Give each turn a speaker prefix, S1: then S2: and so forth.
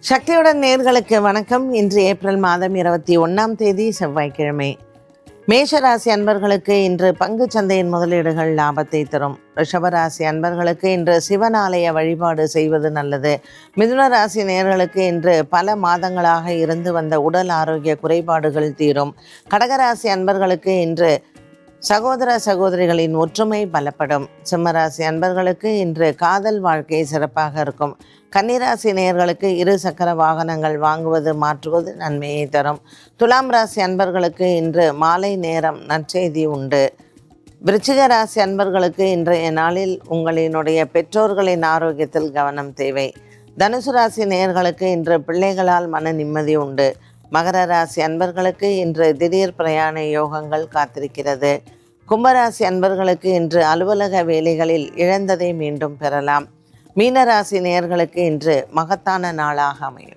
S1: சக்தியுடன் நேர்களுக்கு வணக்கம். இன்று ஏப்ரல் மாதம் 21ஆம் தேதி செவ்வாய்க்கிழமை. மேஷராசி அன்பர்களுக்கு இன்று பங்கு சந்தையின் முதலீடுகள் லாபத்தை தரும். ரிஷபராசி அன்பர்களுக்கு இன்று சிவனாலய வழிபாடு செய்வது நல்லது. மிதுன ராசி நேர்களுக்கு இன்று பல மாதங்களாக இருந்து வந்த உடல் ஆரோக்கிய குறைபாடுகள் தீரும். கடகராசி அன்பர்களுக்கு இன்று சகோதர சகோதரிகளின் ஒற்றுமை பலப்படும். சிம்மராசி அன்பர்களுக்கு இன்று காதல் வாழ்க்கை சிறப்பாக இருக்கும். கன்னிராசி நேயர்களுக்கு இரு சக்கர வாகனங்கள் வாங்குவது மாற்றுவது நன்மையை தரும். துலாம் ராசி அன்பர்களுக்கு இன்று மாலை நேரம் நற்செய்தி உண்டு. விருச்சிக ராசி அன்பர்களுக்கு இன்றைய நாளில் உங்களினுடைய பெற்றோர்களின் ஆரோக்கியத்தில் கவனம் தேவை. தனுசு ராசி நேயர்களுக்கு இன்று பிள்ளைகளால் மன நிம்மதி உண்டு. மகர ராசி அன்பர்களுக்கு இன்று திடீர் பிரயாண யோகங்கள் காத்திருக்கிறது. கும்பராசி அன்பர்களுக்கு இன்று அலுவலக வேலைகளில் இழந்ததை மீண்டும் பெறலாம். மீனராசி நேயர்களுக்கு இன்று மகத்தான நாளாக அமையும்.